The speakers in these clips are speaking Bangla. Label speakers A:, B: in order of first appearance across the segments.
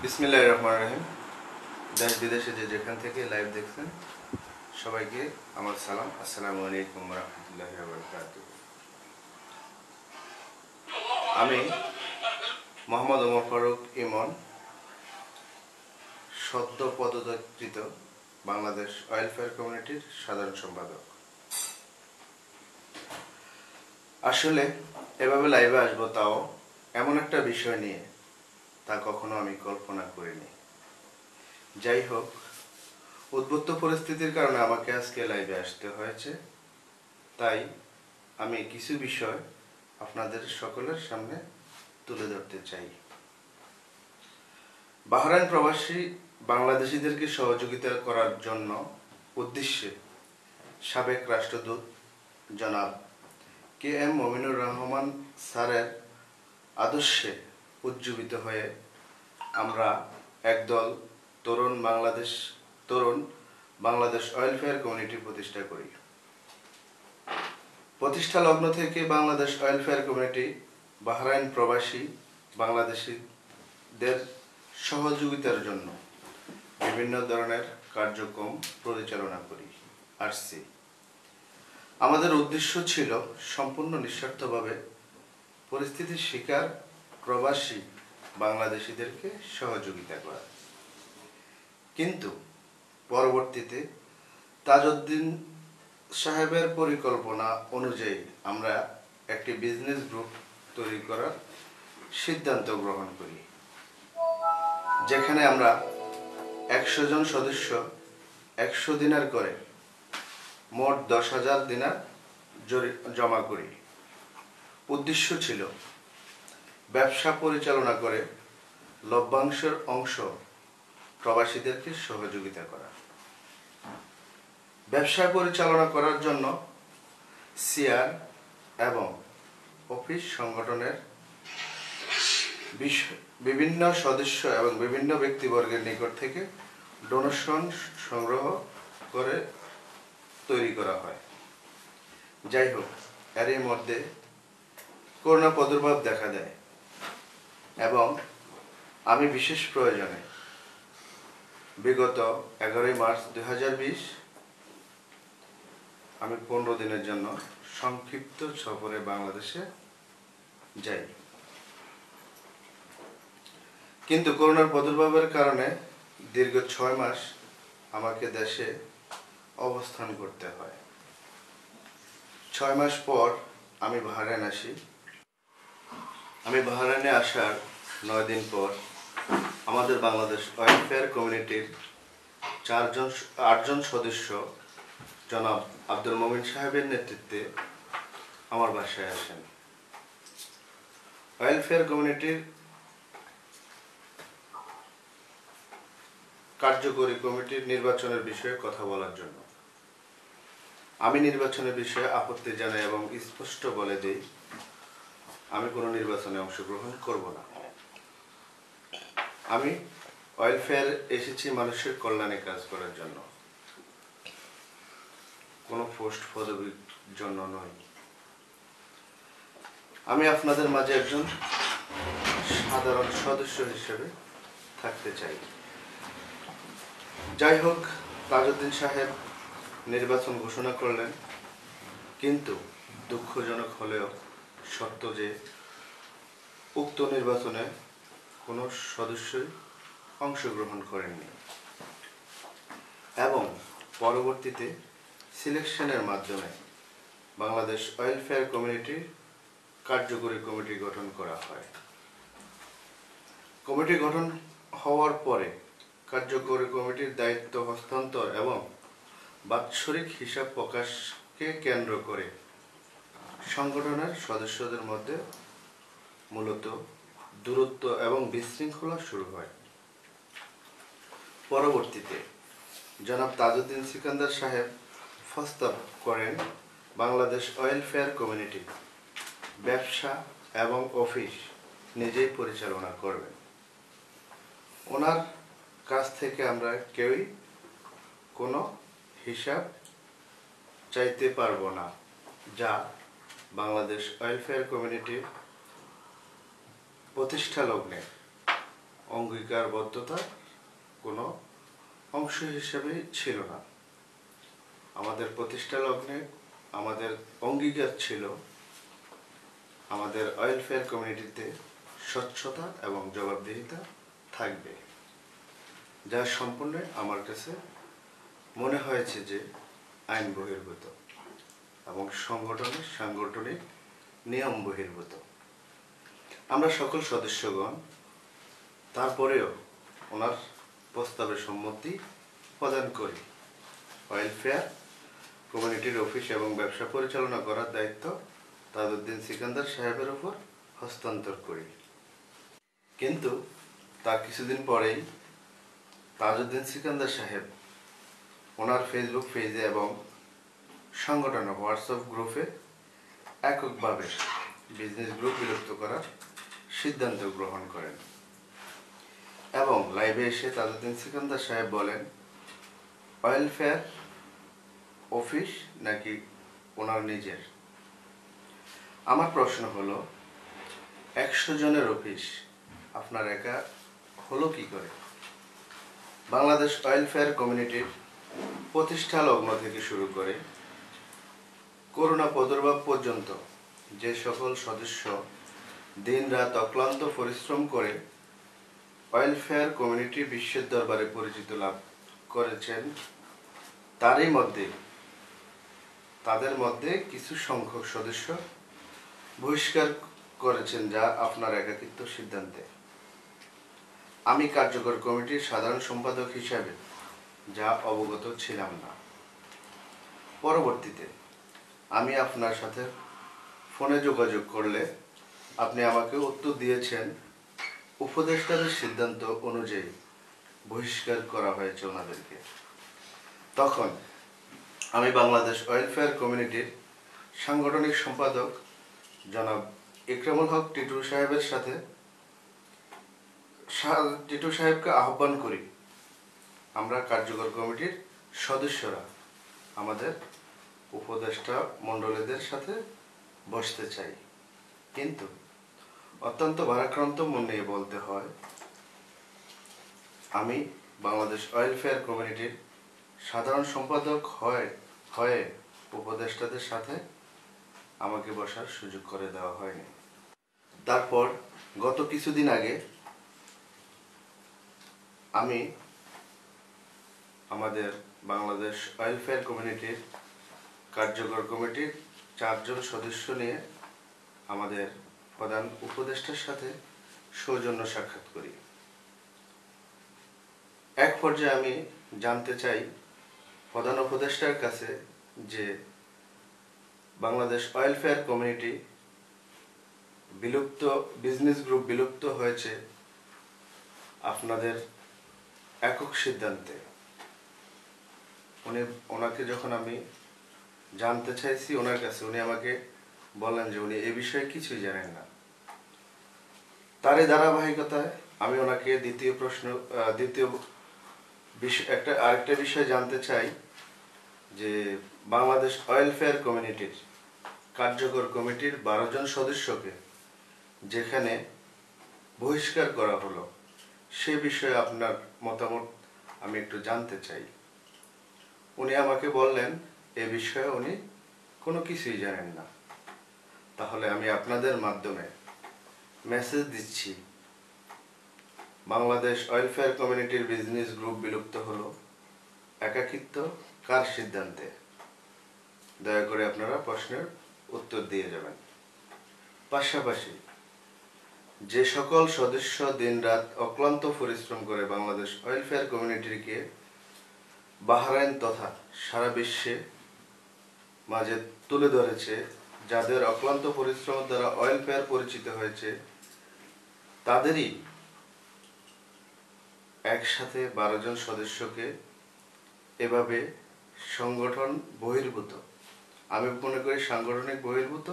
A: বিসমিল্লাহির রহমানির রহিম। দেশ বিদেশে যে যেখান থেকে লাইভ দেখছেন সবাইকে আমার সালাম। আসসালামু আলাইকুম ওয়া রাহমাতুল্লাহি ওয়া বারাকাতুহু। আমি মোহাম্মদ ওমর ফারুক ইমন, সদ্য পদত্যাগকৃত বাংলাদেশ ওয়েলফেয়ার কমিউনিটির সাধারণ সম্পাদক। আসলে এভাবে লাইভে আসবো, তাও এমন একটা বিষয় নিয়ে, তা কখনো আমি কল্পনা করিনি। যাই হোক, উদ্ভূত পরিস্থিতির কারণে আমাকে আজকে লাইভে আসতে হয়েছে। তাই আমি কিছু বিষয় আপনাদের সকলের সামনে তুলে ধরতে চাই। বাহরাইন প্রবাসী বাংলাদেশিদেরকে সহযোগিতা করার জন্য উদ্দেশ্যে সাবেক রাষ্ট্রদূত জনাব KM মমিনুর রহমান স্যারের আদর্শে উজ্জীবিত হয়ে আমরা একদল তরুণ বাংলাদেশ ওয়েলফেয়ার কমিউনিটি প্রতিষ্ঠা করি। প্রতিষ্ঠা লগ্ন থেকে বাংলাদেশ ওয়েলফেয়ার কমিউনিটি বাহরাইন প্রবাসী বাংলাদেশিদের সহযোগিতার জন্য বিভিন্ন ধরনের কার্যক্রম পরিচালনা করি আসছি। আমাদের উদ্দেশ্য ছিল সম্পূর্ণ নিঃস্বার্থভাবে পরিস্থিতির শিকার প্রবাসী বাংলাদেশিদেরকে সহযোগিতা করা। কিন্তু পরবর্তীতে তাজউদ্দিন সাহেবের পরিকল্পনা অনুযায়ী আমরা একটি বিজনেস গ্রুপ তৈরি করার সিদ্ধান্ত গ্রহণ করি, যেখানে আমরা 100 জন সদস্য 100 দিনার করে মোট 10,000 দিনার জমা করি। উদ্দেশ্য ছিল ব্যবসা পরিচালনা করে লভ্যাংশের অংশ প্রবাসীদেরকে সহযোগিতা করা। ব্যবসা পরিচালনা করার জন্য শেয়ার এবং অফিস সংগঠনের বিভিন্ন সদস্য এবং বিভিন্ন ব্যক্তিবর্গের নিকট থেকে ডোনেশন সংগ্রহ করে তৈরি করা হয়। যাই হোক, এরই মধ্যে করোনা প্রাদুর্ভাব দেখা দেয় এবং আমি বিশেষ প্রয়োজনে বিগত 11 মার্চ 2020 আমি 15 দিনের জন্য সংক্ষিপ্ত সফরে বাংলাদেশে যাই। কিন্তু করোনার প্রাদুর্ভাবের কারণে দীর্ঘ 6 মাস আমাকে দেশে অবস্থান করতে হয়। 6 মাস পর আমি বাহরাইন আসি। আমি বাহরাইনে আসার 9 দিন পর আমাদের বাংলাদেশ ওয়েলফেয়ার কমিউনিটির 8জন সদস্য জনাব আব্দুল মমিন সাহেবের নেতৃত্বে আমার বাসায় আসেন ওয়েলফেয়ার কমিউনিটির কার্যকরী কমিটির নির্বাচনের বিষয়ে কথা বলার জন্য। আমি নির্বাচনের বিষয়ে আপত্তি জানাই এবং স্পষ্ট বলে দেই, আমি কোনো নির্বাচনে অংশগ্রহণ করব না। আমি ওয়েলফেয়ার এসেছি মানুষের কল্যাণে কাজ করার জন্য, কোনো পোস্ট পদবীর জন্য নয়। আমি আপনাদের মাঝে একজন সাধারণ সদস্য হিসেবে থাকতে চাই। যাই হোক, তাজউদ্দিন সাহেব নির্বাচন ঘোষণা করলেন, কিন্তু দুঃখজনক হলেও সত্য যে উক্ত নির্বাচনে কোনো সদস্যই অংশগ্রহণ করেননি এবং পরবর্তীতে সিলেকশনের মাধ্যমে বাংলাদেশ ওয়েলফেয়ার কমিউনিটির কার্যকরী কমিটি গঠন করা হয়। কমিটি গঠন হওয়ার পরে কার্যকরী কমিটির দায়িত্ব হস্তান্তর এবং বাৎসরিক হিসাব প্রকাশকে কেন্দ্র করে সংগঠনের সদস্যদের মধ্যে মূলত দূরত্ব এবং বিশৃঙ্খলা শুরু হয়। পরবর্তীতে জনাব তাজউদ্দিন সিকান্দার সাহেব প্রস্তাব করেন বাংলাদেশ ওয়েলফেয়ার কমিউনিটি ব্যবসা এবং অফিস নিজেই পরিচালনা করবেন। ওনার কাছ থেকে আমরা কেউই কোনো হিসাব চাইতে পারবো না, যা বাংলাদেশ ওয়েলফেয়ার কমিউনিটি প্রতিষ্ঠা লগ্নে অঙ্গীকারবদ্ধতার কোনো অংশ হিসেবে ছিল না। আমাদের প্রতিষ্ঠা লগ্নে আমাদের অঙ্গীকার ছিল আমাদের ওয়েলফেয়ার কমিউনিটিতে স্বচ্ছতা এবং জবাবদিহিতা থাকবে, যা সম্পূর্ণ আমার কাছে মনে হয়েছে যে আইন বহির্ভূত এবং সাংগঠনিক নিয়ম বহির্ভূত। আমরা সকল সদস্যগণ তারপরেও ওনার প্রস্তাবে সম্মতি প্রদান করি। ওয়েলফেয়ার কমিউনিটির অফিস এবং ব্যবসা পরিচালনা করার দায়িত্ব তাজউদ্দিন সিকান্দার সাহেবের উপর হস্তান্তর করি। কিন্তু তার কিছুদিন পরেই তাজউদ্দিন সিকান্দার সাহেব ওনার ফেসবুক পেজে এবং সংগঠনের হোয়াটসঅ্যাপ গ্রুপে এককভাবে বিজনেস গ্রুপ বিলুপ্ত করার সিদ্ধান্ত গ্রহণ করেন এবং লাইভে এসে তাজউদ্দিন সিকান্দার সাহেব বলেন ওয়েলফেয়ার অফিস নাকি ওনার নিজের। আমার প্রশ্ন হলো 100 জনের অফিস আপনার একা হলো কি করে? বাংলাদেশ ওয়েলফেয়ার কমিউনিটির প্রতিষ্ঠা লগ্ন থেকে শুরু করে করোনা প্রাদুর্ভাব পর্যন্ত যে সকল সদস্য দিনরাত অক্লান্ত পরিশ্রম করে ওয়েলফেয়ার কমিউনিটি বিশ্বের দরবারে পরিচিতি লাভ করেছেন, তাদের মধ্যে কিছু সংখ্যক সদস্য বহিষ্কার করেছেন, যা আপনার একাকিত্ব সিদ্ধান্তে। আমি কার্যকর কমিটির সাধারণ সম্পাদক হিসাবে যা অবগত ছিলাম না। পরবর্তীতে আমি আপনার সাথে ফোনে যোগাযোগ করলে আপনি আমাকে উত্তর দিয়েছেন উপদেষ্টাদের সিদ্ধান্ত অনুযায়ী বহিষ্কার করা হয়েছে ওনাদেরকে। তখন আমি বাংলাদেশ ওয়েলফেয়ার কমিউনিটির সাংগঠনিক সম্পাদক জনাব ইকরামুল হক টিটু সাহেবকে আহ্বান করি আমরা কার্যকর কমিটির সদস্যরা আমাদের উপদেষ্টা মণ্ডলীদের সাথে বসতে চাই। কিন্তু অত্যন্ত ভারাক্রান্ত মন নিয়ে বলতে হয়, আমি বাংলাদেশ ওয়েলফেয়ার কমিউনিটির সাধারণ সম্পাদক হয়ে উপদেষ্টাদের সাথে আমাকে বসার সুযোগ করে দেওয়া হয়নি। তারপর গত কিছুদিন আগে আমি আমাদের বাংলাদেশ ওয়েলফেয়ার কমিউনিটির কার্যকর কমিটির 4 জন সদস্য নিয়ে আমাদের প্রধান উপদেষ্টার সাথে সৌজন্য সাক্ষাৎ করি। এক পর্যায়ে আমি জানতে চাই প্রধান উপদেষ্টার কাছে যে Bangladesh welfare community business group বিলুপ্ত হয়েছে আপনাদের একক সিদ্ধান্তে। ওনাকে যখন আমি জানতে চাইছি ওনার কাছে, উনি আমাকে বললেন যে উনি এ বিষয়ে কিছুই জানেন না। তারই ধারাবাহিকতায় আমি ওনাকে আরেকটা বিষয় জানতে চাই যে বাংলাদেশ ওয়েলফেয়ার কমিউনিটির কার্যকর কমিটির 12 জন সদস্যকে যেখানে বহিষ্কার করা হলো সে বিষয়ে আপনার মতামত আমি একটু জানতে চাই। উনি আমাকে বললেন এ বিষয়ে উনি কোনো কিছুই জানেন না। তাহলে আমি আপনাদের মাধ্যমে মেসেজ দিচ্ছি, বাংলাদেশ ওয়েলফেয়ার কমিউনিটির বিজনেস গ্রুপ বিলুপ্ত হলো একাকিত্ব কার সিদ্ধান্তে? দয়া করে আপনারা প্রশ্নের উত্তর দিয়ে যাবেন। পাশাপাশি যে সকল সদস্য দিনরাত অক্লান্ত পরিশ্রম করে বাংলাদেশ ওয়েলফেয়ার কমিউনিটিকে বাহরাইন তথা সারা বিশ্বে মাঝে তুলে ধরেছে, যাদের অক্লান্ত পরিশ্রমের দ্বারা ওয়েলফেয়ার পরিচিত হয়েছে, তাদেরই একসাথে 12 জন সদস্যকে এভাবে সংগঠন বহির্ভূত, আমি মনে করি সাংগঠনিক বহির্ভূত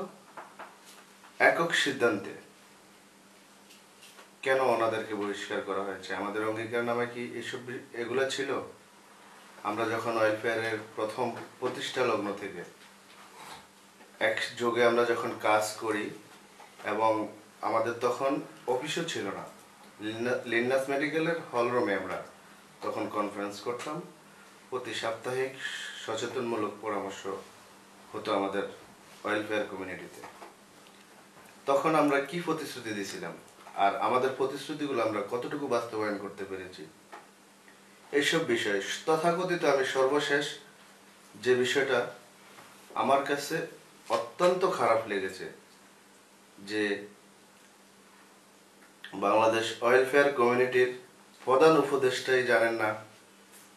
A: একক সিদ্ধান্তে কেন ওনাদেরকে বহিষ্কার করা হয়েছে? আমাদের অঙ্গীকারনামা কি এগুলো ছিল? আমরা যখন ওয়েলফেয়ারের প্রথম প্রতিষ্ঠা লগ্ন থেকে একযোগে আমরা যখন কাজ করি এবং আমাদের তখন অফিসও ছিল না, লিন্নাস মেডিকেলের হল রুমে আমরা তখন কনফারেন্স করতাম। প্রতি সাপ্তাহিক সচেতনমূলক পরামর্শ হতো আমাদের ওয়েলফেয়ার কমিউনিটিতে। তখন আমরা কি প্রতিশ্রুতি দিয়েছিলাম আর আমাদের প্রতিশ্রুতিগুলো আমরা কতটুকু বাস্তবায়ন করতে পেরেছি, এইসব বিষয় তথাকথিত আমি সর্বশেষ যে বিষয়টা আমার কাছে অত্যন্ত খারাপ লেগেছে, যে বাংলাদেশ ওয়েলফেয়ার কমিউনিটির প্রধান উপদেষ্টাই জানেন না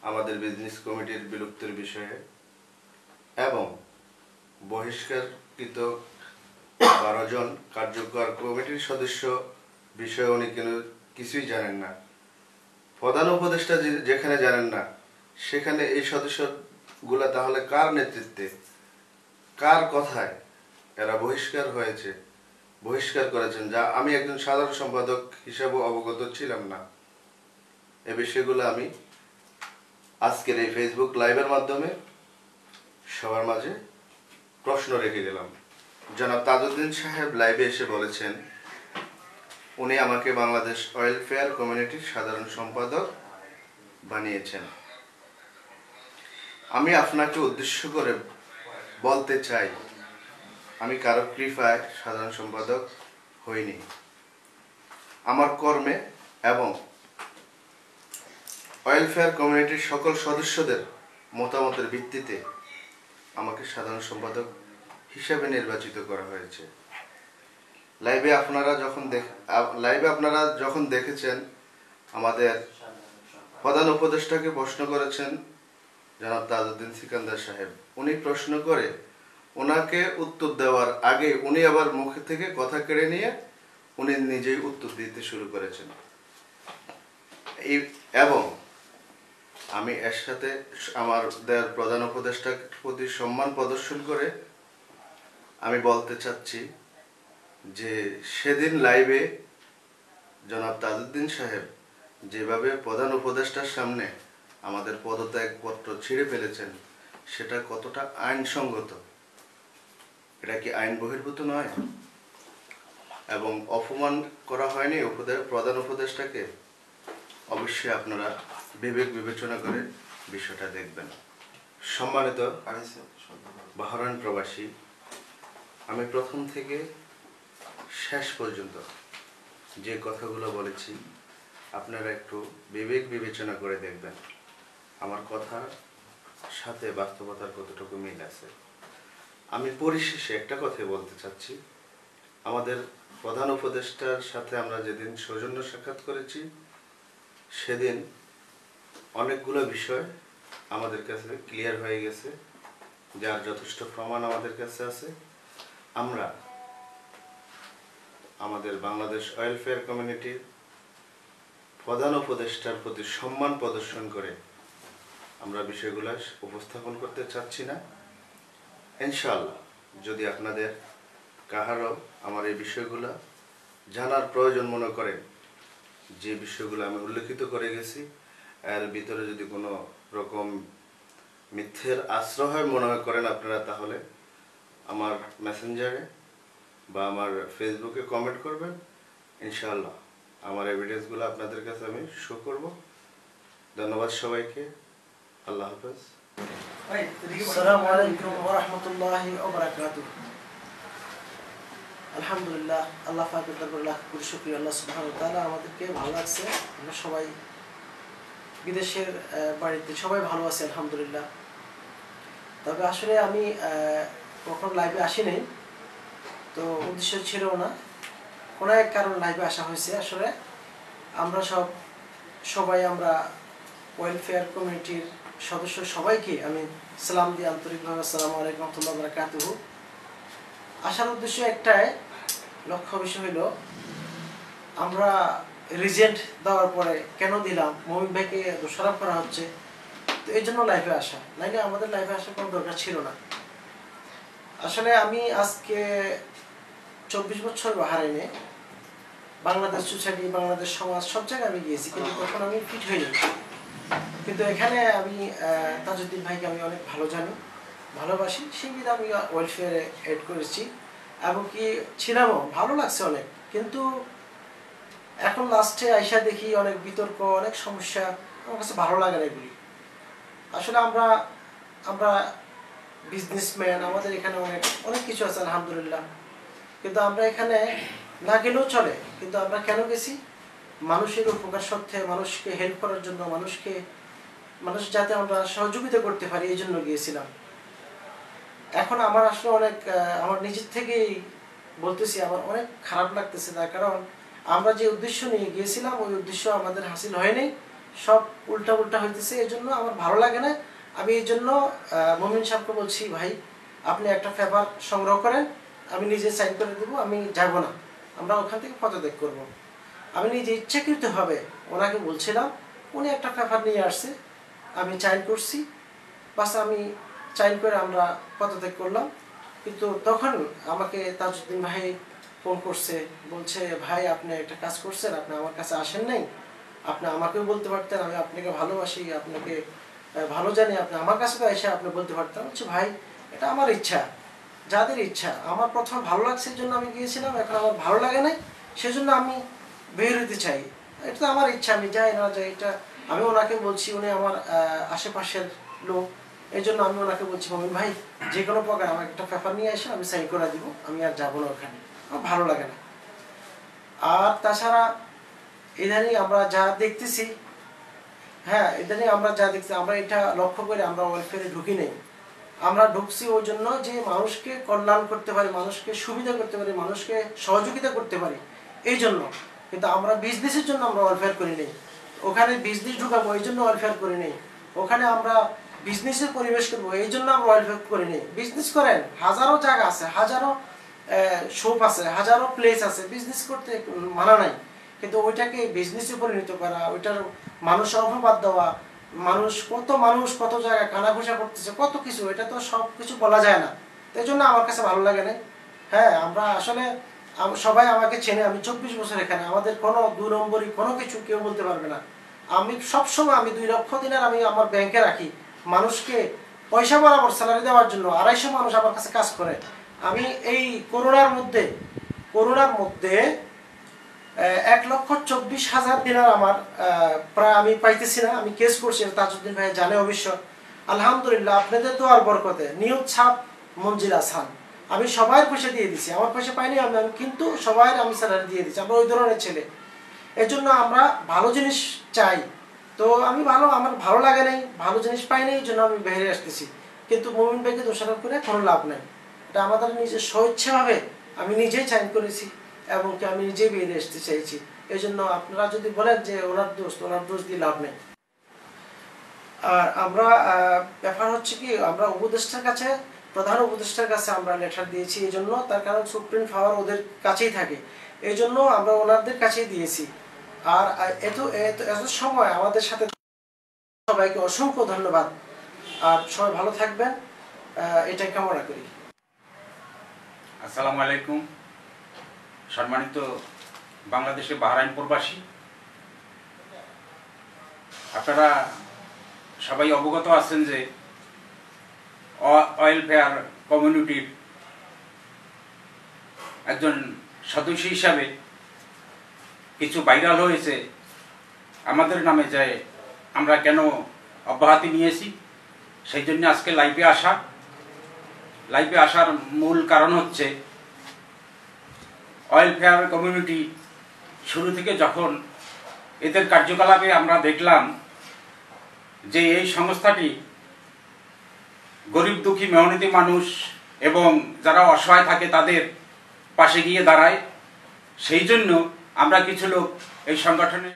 A: আমাদের বিজনেস কমিটির বিলুপ্তির বিষয়ে, এবং বহিষ্কারকৃত 12 জন কার্যকর কমিটির সদস্য বিষয়ে উনি কিছুই জানেন না। প্রধান উপদেষ্টা যেখানে জানেন না, সেখানে এই সদস্যগুলা তাহলে কার নেতৃত্বে, কার কথায় এরা বহিষ্কার করেছেন, যা আমি একজন সাধারণ সম্পাদক হিসাবে অবগত ছিলাম না। এ বিষয়গুলো আমি আজকের এই ফেসবুক লাইভের মাধ্যমে সবার মাঝে প্রশ্ন রেখে গেলাম। জনাব তাজউদ্দিন সাহেব লাইভে এসে বলেছেন উনি আমাকে বাংলাদেশ ওয়েলফেয়ার কমিউনিটির সাধারণ সম্পাদক বানিয়েছেন। আমি আপনাকে উদ্দেশ্য করে বলতে চাই, আমি কারো কৃপায় সাধারণ সম্পাদক হইনি। আমার কর্মে এবং ওয়েলফেয়ার কমিউনিটির সকল সদস্যদের মতামতের ভিত্তিতে আমাকে সাধারণ সম্পাদক হিসাবে নির্বাচিত করা হয়েছে। লাইভে আপনারা যখন দেখেছেন আমাদের প্রধান উপদেষ্টাকে প্রশ্ন করেছেন জনাব তাজউদ্দিন সিকান্দার সাহেব, উনি প্রশ্ন করে ওনাকে উত্তর দেওয়ার আগে উনি আবার মুখ থেকে কথা কেড়ে নিয়ে উনি নিজেই উত্তর দিতে শুরু করেছেন। এবং আমি এর সাথে আমাদের প্রধান উপদেষ্টার প্রতি সম্মান প্রদর্শন করে আমি বলতে চাচ্ছি যে সেদিন লাইভে জনাব তাজউদ্দিন সাহেব যেভাবে প্রধান উপদেষ্টার সামনে আমাদের পদত্যাগপত্র ছিঁড়ে ফেলেছেন, সেটা কতটা আইনসঙ্গত, এটা কি আইন বহির্ভূত নয়? এবং অপমান করা হয়নি প্রধান উপদেষ্টাকে? অবশ্যই আপনারা বিবেক বিবেচনা করে বিষয়টা দেখবেন। সম্মানিত বাহরাইন প্রবাসী, আমি প্রথম থেকে শেষ পর্যন্ত যে কথাগুলো বলেছি আপনারা একটু বিবেক বিবেচনা করে দেখবেন আমার কথার সাথে বাস্তবতার কতটুকু মিল আছে। আমি পরিশেষে একটা কথাই বলতে চাচ্ছি, আমাদের প্রধান উপদেষ্টার সাথে আমরা যেদিন সৌজন্য সাক্ষাৎ করেছি, সেদিন অনেকগুলো বিষয় আমাদের কাছে ক্লিয়ার হয়ে গেছে, যার যথেষ্ট প্রমাণ আমাদের কাছে আছে। আমরা আমাদের বাংলাদেশ ওয়েলফেয়ার কমিউনিটির প্রধান উপদেষ্টার প্রতি সম্মান প্রদর্শন করে আমরা বিষয়গুলো উপস্থাপন করতে চাচ্ছি না। ইনশাআল্লাহ যদি আপনাদের কাহারও আমার এই বিষয়গুলো জানার প্রয়োজন মনে করেন, যে বিষয়গুলো আমি উল্লেখিত করে গেছি এর ভিতরে যদি কোনো রকম মিথ্যের আশ্রয় মনে করেন আপনারা, তাহলে আমার মেসেঞ্জারে বা আমার ফেসবুকে কমেন্ট করবেন। ইনশাআল্লাহ আমার এভিডেন্সগুলো আপনাদের কাছে আমি শো করব। ধন্যবাদ সবাইকে। আল্লাহ হাফেজ।
B: আসসালামু আলাইকুম ওয়া রাহমাতুল্লাহি ওয়া বারাকাতুহু। আলহামদুলিল্লাহ, আল্লাহ পাকের দরবারে লাখ কোটি শুকরিয়া। আল্লাহ সুবহানাহু ওয়া তাআলা আমাদেরকে ভালো রাখছে। আমরা সবাই বিদেশের বাড়িতে সবাই ভালো আছি আলহামদুলিল্লাহ। তবে আসলে আমি কখন লাইভে আসি নাই, তো উদ্দেশ্য ছিল না, কোনো এক কারণ লাইভে আসা হয়েছে। আসলে আমরা সবাই আমরা ওয়েলফেয়ার কমিউনিটির সদস্য সবাইকে আমি সালাম দিয়ে আন্তরিকভাবে আসসালামু আলাইকুম ওয়া রাহমাতুল্লাহি ওয়া বারাকাতুহু। আসার উদ্দেশ্য একটাই, লক্ষ্য বিষয় হলো আমরা রিজেন্ট দেওয়ার পরে কেন দিলাম, মমিন ভাইকে দোষারোপ করা হচ্ছে, তো এই জন্য লাইভে আসা। নাইলে আমাদের লাইভে আসার কোনো দরকার ছিল না। আসলে আমি আজকে 24 বছর বাহারাইনে বাংলাদেশ সোসাইটি, বাংলাদেশ সমাজ সব জায়গায় আমি গিয়েছি, কিন্তু তখন আমি ফিট হইনি। কিন্তু এখানে আমি তাজউদ্দিন ভাইকে আমি অনেক ভালো জানি, ভালোবাসি, সেই বিধে আমি ওয়েলফেয়ারে এড করেছি এবং কি ছিলামও, ভালো লাগছে অনেক। কিন্তু এখন লাস্টে আইসা দেখি অনেক বিতর্ক, অনেক সমস্যা। আমার কাছে ভালো লাগে না এগুলি। আসলে আমরা আমরা বিজনেসম্যান, আমাদের এখানে অনেক অনেক কিছু আছে আলহামদুলিল্লাহ, কিন্তু আমরা এখানে না গেলেও চলে। কিন্তু আমরা কেন গেছি? মানুষের উপকার স্বার্থে, মানুষকে হেল্প করার জন্য, মানুষ যাতে আমরা সহযোগিতা করতে পারি, এই জন্য গিয়েছিলাম। এখন আমার আসলে অনেক আমার নিজের থেকেই বলতেছি, আমার অনেক খারাপ লাগতেছে। তার কারণ আমরা যে উদ্দেশ্য নিয়ে গিয়েছিলাম ওই উদ্দেশ্য আমাদের হাসিল হয়নি, সব উল্টা উল্টা হইতেছে। এই জন্য আমার ভালো লাগে না। আমি এই জন্য মমিন সাহেবকে বলছি, ভাই আপনি একটা পেপার সংগ্রহ করেন, আমি নিজে সাইন করে দেবো, আমি যাব না, আমরা ওখান থেকে পদত্যাগ করব। আমি নিজে ইচ্ছাকৃতভাবে ওনাকে বলছিলাম, উনি একটা পেপার নিয়ে আসছে, আমি সাইন করছি, বাস আমি সাইন করে আমরা পদত্যাগ করলাম। কিন্তু তখন আমাকে তাজউদ্দিন ভাই ফোন করছে, বলছে ভাই আপনি একটা কাজ করছেন, আপনি আমার কাছে আসেন নাই, আপনি আমাকেও বলতে পারতেন, আমি আপনাকে ভালোবাসি, আপনাকে ভালো জানি, আপনি আমার কাছে তো এসে আপনি বলতে পারতেন। বলছে ভাই এটা আমার ইচ্ছা, যাদের ইচ্ছা। আমার প্রথমে ভালো লাগছে এই জন্য আমি গিয়েছিলাম, এখন আমার ভালো লাগে নাই সেজন্য আমি বের হইতে চাই। এটা তো আমার ইচ্ছা, আমি যাই না যাই এটা আমি ওনাকে বলছি, উনি আমার আশেপাশের লোক, এই জন্য আমি ওনাকে বলছি মমিন ভাই যে কোনো প্রকার আমার একটা পেপার নিয়ে এসে আমি সাইন করে দিব, আমি আর যাবো না ওখানে, আমার ভালো লাগে না। আর তাছাড়া ইদানিং আমরা যা দেখতেছি, হ্যাঁ ইদানিং আমরা যা দেখছি, আমরা এটা লক্ষ্য করে আমরা ওয়েলফেয়ারে ঢুকি নেই। আমরা ঢুকছি ওই জন্য যে মানুষকে কল্যাণ করতে পারি, মানুষকে সুবিধা করতে পারি, মানুষকে সহযোগিতা করতে পারি, এই জন্য। কিন্তু আমরা বিজনেসের জন্য আমরা ওয়েলফেয়ার করি নেই। ওখানে বিজনেস ঢুকাবো এই জন্য ওয়েলফেয়ার করি নেই। ওখানে আমরা বিজনেসের পরিবেশ করবো এই জন্য আমরা ওয়েলফেয়ার করি নেই। বিজনেস করেন, হাজারো জায়গা আছে, হাজারো শপ আছে, হাজারো প্লেস আছে, বিজনেস করতে মানা নাই। কিন্তু ওইটাকে বিজনেসে পরিণত করা, ওইটার মানুষের অপবাদ দেওয়া, মানুষ কত জায়গায় কানাঘুষা করতেছে, কত কিছু, এটা তো সব কিছু বলা যায় না। এই জন্য আমার কাছে ভালো লাগে না। হ্যাঁ আমরা আসলে সবাই আমাকে চেনে, আমি 24 বছর এখানে, আমাদের কোনো 2 নম্বরই কোনো কিছু কেউ বলতে পারবে না। আমি সবসময় আমি 2 লক্ষ দিনের আমি আমার ব্যাংকে রাখি, মানুষকে পয়সা বরাবর স্যালারি দেওয়ার জন্য 250 মানুষ আমার কাছে কাজ করে। আমি এই করোনার মধ্যে 1,24,000 দিনার আমার প্রায় আমি পাইতেছি না। আমি কেস করছি, তাজউদ্দিন ভাই জানে অবশ্য। আলহামদুলিল্লাহ আপনাদের দোয়ার বরকতে নিউজ ছাপ মঞ্জিল আসান, আমি সবাই পয়সা দিয়ে দিছি, আমার পয়সা পাইনি আমি, কিন্তু সবাই আমি স্যালারি দিয়ে দিচ্ছি। আমরা ওই ধরনের ছেলে, এর জন্য আমরা ভালো জিনিস চাই। তো আমি আমার ভালো লাগে নাই, ভালো জিনিস পাইনি, এই জন্য আমি বেরিয়ে আসতেছি। কিন্তু মুমিন ভাইকে দোষারোপ করে কোনো লাভ নাই। এটা আমাদের নিজের স্বেচ্ছাভাবে আমি নিজেই সাইন করেছি এবং কি আমি নিজেই বেরিয়ে আসতে চাইছি। এই জন্য আপনারা যদি বলেন যে ওনার দোষ দিয়ে লাভ নেই। আর আমরা ব্যাপার হচ্ছে কি, আমরা উপদেষ্টার কাছে, প্রধান উপদেষ্টার কাছে আমরা লেটার দিয়েছি, এই জন্য তার কারণ সুপ্রিম পাওয়ার ওদের কাছেই থাকে, এই জন্য আমরা ওনাদের কাছেই দিয়েছি। আর এত সময় আমাদের সাথে, সবাইকে অসংখ্য ধন্যবাদ। আর সবাই ভালো থাকবেন, এটাই কামনা করি।
C: আসসালামু আলাইকুম। সম্মানিত বাংলাদেশের বাহরাইন প্রবাসী, আপনারা সবাই অবগত আছেন যে ওয়েলফেয়ার কমিউনিটির একজন সদস্য হিসাবে কিছু ভাইরাল হয়েছে আমাদের নামে, যে আমরা কেন অব্যাহতি নিয়েছি। সেই জন্য আজকে লাইভে আসার মূল কারণ হচ্ছে, ওয়েলফেয়ার কমিউনিটি শুরু থেকে যখন এদের কার্যকলাপে আমরা দেখলাম যে এই সংস্থাটি গরিব দুঃখী মেহনতি মানুষ এবং যারা অসহায় থাকে তাদের পাশে গিয়ে দাঁড়ায়, সেই জন্য আমরা কিছু লোক এই সংগঠনে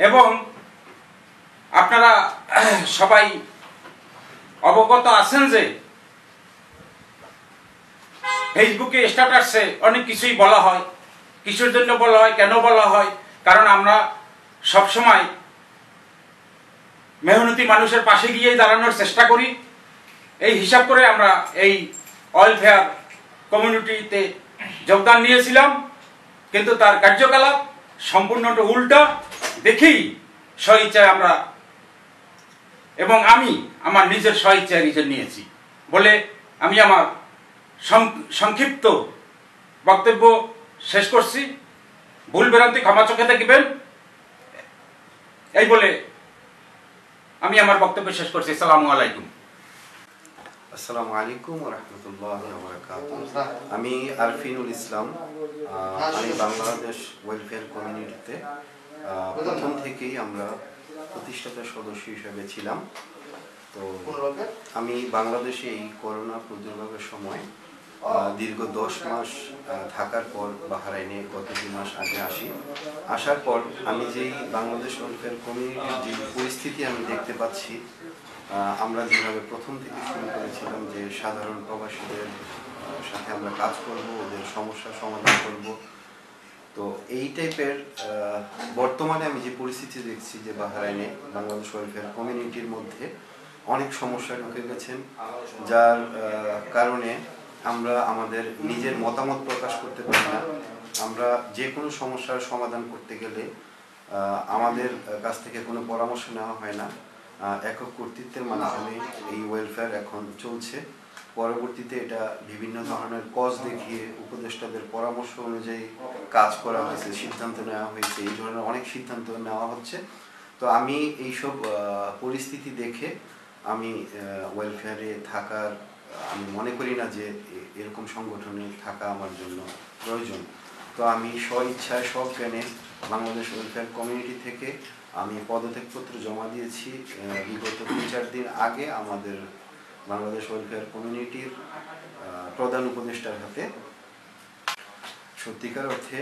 C: এবং আপনারা সবাই অবগত আছেন যে ফেসবুকে স্ট্যাটাসে অনেক কিছুই বলা হয়। কিসের জন্য বলা হয়, কেন বলা হয়? কারণ আমরা সবসময় মেহনতি মানুষের পাশে গিয়ে দাঁড়ানোর চেষ্টা করি। এই হিসাব করে আমরা এই ওয়েলফেয়ার কমিউনিটিতে যোগদান নিয়েছিলাম, কিন্তু তার কার্যকলাপ সম্পূর্ণটা উল্টা দেখেই স্বইচ্ছায় আমরা এবং আমি আমার নিজের স্বইচ্ছায় নিজের নিয়েছি বলে আমি আমার সংক্ষিপ্ত বক্তব্য শেষ করছি। ভুল ভ্রান্তি ক্ষমা চোখে দেখবেন, এই বলে আমি আমার বক্তব্য শেষ করছি। আসসালামু আলাইকুম।
D: আসসালামু আলাইকুম ওয়া রাহমাতুল্লাহি ওয়া বারাকাতুহু। আমি আরফিনুল ইসলাম। আমি বাংলাদেশ ওয়েলফেয়ার কমিউনিটিতে প্রথম থেকেই আমরা প্রতিষ্ঠাতা সদস্য হিসেবে ছিলাম। তো আমি বাংলাদেশে এই করোনা প্রাদুর্ভাবের সময় দীর্ঘ 10 মাস থাকার পর বাহরাইনে গত 2 মাস আগে আসার পর আমি যেই বাংলাদেশ ওয়েলফেয়ার কমিউনিটির যে পরিস্থিতি আমি দেখতে পাচ্ছি, আমরা যেভাবে প্রথম থেকে শুরু করেছিলাম যে সাধারণ প্রবাসীদের সাথে আমরা কাজ করব, ওদের সমস্যার সমাধান করব, তো এই টাইপের বর্তমানে আমি যে পরিস্থিতি দেখছি যে বাহরাইনে বাংলাদেশ ওয়েলফেয়ার কমিউনিটির মধ্যে অনেক সমস্যা ঢুকে গেছেন, যার কারণে আমরা আমাদের নিজের মতামত প্রকাশ করতে পারি না। আমরা যে কোনো সমস্যার সমাধান করতে গেলে আমাদের কাছ থেকে কোনো পরামর্শ নেওয়া হয় না। একক কর্তৃত্বের মাধ্যমে এই ওয়েলফেয়ার এখন চলছে। পরবর্তীতে এটা বিভিন্ন ধরনের কজ দেখিয়ে উপদেষ্টাদের পরামর্শ অনুযায়ী কাজ করা হয়েছে, সিদ্ধান্ত নেওয়া হয়েছে, এই ধরনের অনেক সিদ্ধান্ত নেওয়া হচ্ছে। তো আমি এইসব পরিস্থিতি দেখে আমি ওয়েলফেয়ারে থাকার আমি মনে করি না যে এরকম সংগঠনে থাকা আমার জন্য প্রয়োজন। তো আমি স্বইচ্ছায় সজ্ঞানে বাংলাদেশ ওয়েলফেয়ার কমিউনিটি থেকে আমি পদত্যাগপত্র জমা দিয়েছি বিগত 3-4 দিন আগে আমাদের বাংলাদেশ ওয়েলফেয়ার কমিউনিটির প্রধান উপদেষ্টার হাতে। সত্যিকার অর্থে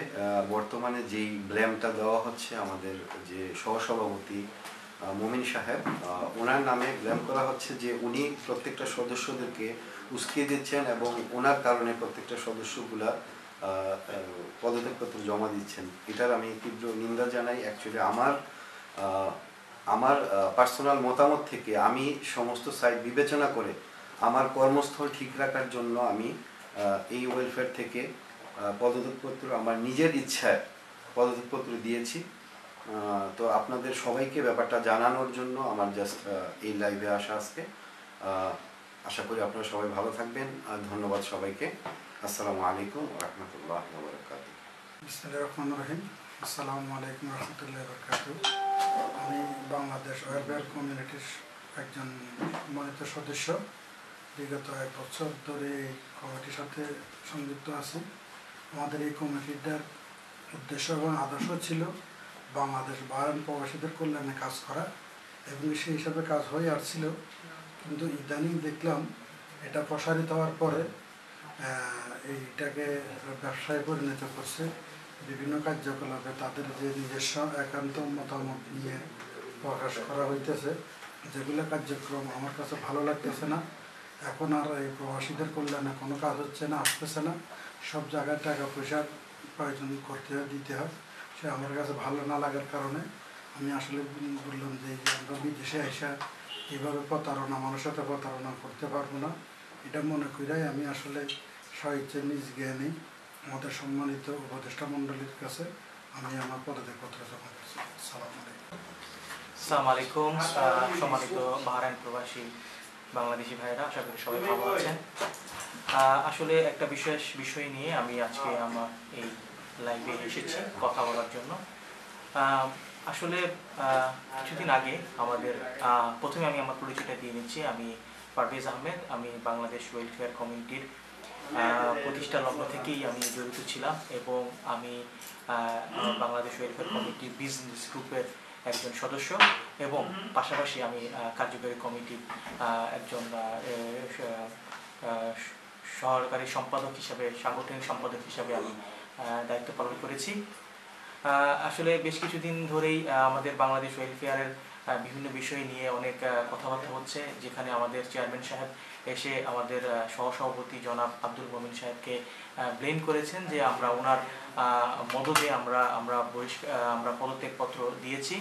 D: বর্তমানে যেই ব্লেমটা দেওয়া হচ্ছে আমাদের যে সহসভাপতি মুমিন সাহেব, ওনার নামে ব্লেম করা হচ্ছে যে উনি প্রত্যেকটা সদস্যদেরকে উস্কিয়ে দিচ্ছেন এবং ওনার কারণে প্রত্যেকটা সদস্যগুলা পদত্যাগপত্র জমা দিচ্ছেন। এটার আমি তীব্র নিন্দা জানাই। অ্যাকচুয়ালি আমার পার্সোনাল মতামত থেকে আমি সমস্ত সাইড বিবেচনা করে আমার কর্মস্থল ঠিক রাখার জন্য আমি এই ওয়েলফেয়ার থেকে পদত্যাগপত্র আমার নিজের ইচ্ছায় পদত্যাগপত্র দিয়েছি। তো আপনাদের সবাইকে ব্যাপারটা জানানোর জন্য আমার জাস্ট এই লাইভে আসা আজকে। আশা করি আপনারা সবাই ভালো থাকবেন। ধন্যবাদ সবাইকে। আসসালামু আলাইকুম ওয়া রাহমাতুল্লাহি ওয়া বারাকাতুহু।
E: বিসমিল্লাহির রহমানির রহিম। আসসালামু আলাইকুম ওয়া রাহমাতুল্লাহি ওয়া বারাকাতুহু। আমি বাংলাদেশ ওয়েলফেয়ার কমিউনিটির একজন মনোনীত সদস্য। বিগত 1 বছর ধরে এই কমিটির সাথে সংযুক্ত আছি। আমাদের এই কমিটিটার উদ্দেশ্য এবং আদর্শ ছিল বাংলাদেশ বাহরাইন প্রবাসীদের কল্যাণে কাজ করা, এবং সেই হিসাবে কাজ হয়ে আসছিল। কিন্তু ইদানিং দেখলাম এটা প্রসারিত হওয়ার পরে এইটাকে ব্যবসায় পরিণত করছে। বিভিন্ন কার্যকলাপে তাদের যে নিজস্ব একান্ত মতামত নিয়ে প্রকাশ করা হইতেছে, যেগুলো কার্যক্রম আমার কাছে ভালো লাগতেছে না। এখন আর এই প্রবাসীদের কল্যাণে কোনো কাজ হচ্ছে না, আসতেছে না। সব জায়গায় টাকা পয়সার প্রয়োজন করতে হয়, দিতে হয়। সে আমার কাছে ভালো না লাগার কারণে আমি আসলে বললাম যে আমরা বিদেশে এসে এইভাবে প্রতারণা, মানুষের সাথে প্রতারণা করতে পারবো না। এটা মনে করাই আমি আসলে স্বইচ্ছা নিজ জ্ঞানে আমাদের সম্মানিত উপদেষ্টা মণ্ডলীর কাছে আমি আমার পদত্যাগপত্র জমা করছি। আসসালামু আলাইকুম।
F: আসসালামু আলাইকুম। সম্মানিত বাহরাইন প্রবাসী বাংলাদেশি ভাইরা, আশা করি সবাই ভালো আছেন। আসলে একটা বিশেষ বিষয় নিয়ে আমি আজকে আমার এই লাইভে এসেছি কথা বলার জন্য। আসলে কিছুদিন আগে আমাদের প্রথমে আমি আমার পরিচয়টা দিয়ে নিচ্ছি। আমি পারভেজ আহমেদ। আমি বাংলাদেশ ওয়েলফেয়ার কমিউনিটির প্রতিষ্ঠা লগ্ন থেকেই আমি জড়িত ছিলাম, এবং আমি বাংলাদেশ ওয়েলফেয়ার কমিটির বিজনেস গ্রুপের একজন সদস্য, এবং পাশাপাশি আমি কার্যকরী কমিটির একজন সহকারী সম্পাদক হিসাবে, সাংগঠনিক সম্পাদক হিসাবে আমি দায়িত্ব পালন করেছি। আসলে বেশ কিছুদিন ধরেই আমাদের বাংলাদেশ ওয়েলফেয়ারের বিভিন্ন বিষয় নিয়ে অনেক কথাবার্তা হচ্ছে, যেখানে আমাদের চেয়ারম্যান সাহেব এসে আমাদের সহসভাপতি জনাব আব্দুল মমিন সাহেবকে ব্লেম করেছেন যে আমরা ওনার মদদে আমরা পদত্যাগপত্র দিয়েছি।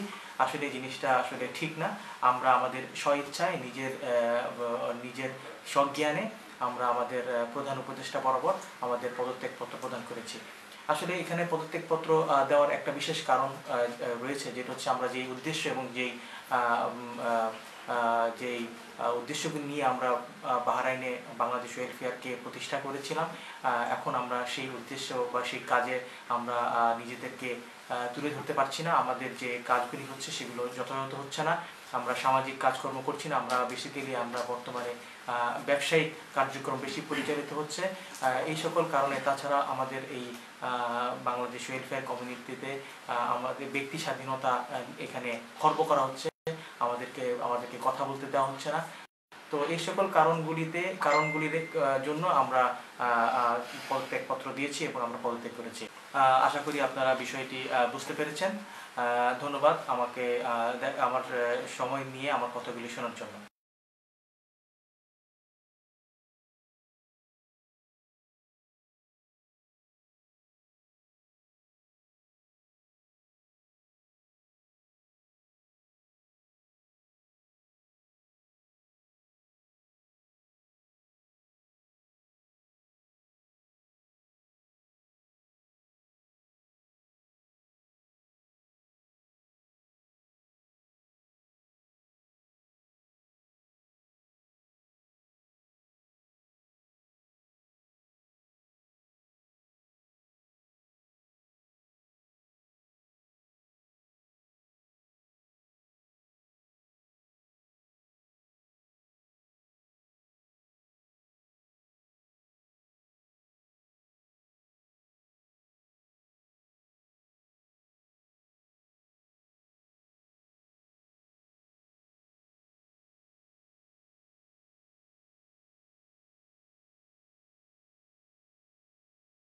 F: আসলে এই জিনিসটা আসলে ঠিক না। আমরা আমাদের স্বইচ্ছায় নিজের সজ্ঞানে আমরা আমাদের প্রধান উপদেষ্টা বরাবর আমাদের পদত্যাগপত্র প্রদান করেছি। আসলে এখানে পদত্যাগপত্র দেওয়ার একটা বিশেষ কারণ রয়েছে, যেটা হচ্ছে আমরা যেই উদ্দেশ্য এবং যেই উদ্দেশ্যকে নিয়ে আমরা বাহরাইনে বাংলাদেশ ওয়েলফেয়ারকে প্রতিষ্ঠা করেছিলাম, এখন আমরা সেই উদ্দেশ্য বা সেই কাজে আমরা নিজেদেরকে তুলে ধরতে পারছি না। আমাদের যে কাজগুলি হচ্ছে সেগুলো যথাযথ হচ্ছে না। আমরা সামাজিক কাজকর্ম করছি না। আমরা বেসিক্যালি আমরা বর্তমানে ব্যবসায়িক কার্যক্রম বেশি পরিচালিত হচ্ছে। এই সকল কারণে, তাছাড়া আমাদের এই বাংলাদেশ ওয়েলফেয়ার কমিউনিটিতে আমাদের ব্যক্তি স্বাধীনতা এখানে খর্ব করা হচ্ছে, আমাদেরকে কথা বলতে দেওয়া হচ্ছে না। তো এই সকল কারণগুলির জন্য আমরা পদত্যাগপত্র দিয়েছি এবং আমরা পদত্যাগ করেছি। আশা করি আপনারা বিষয়টি বুঝতে পেরেছেন। ধন্যবাদ আমাকে আমার সময় নিয়ে আমার কথাগুলি শোনার জন্য।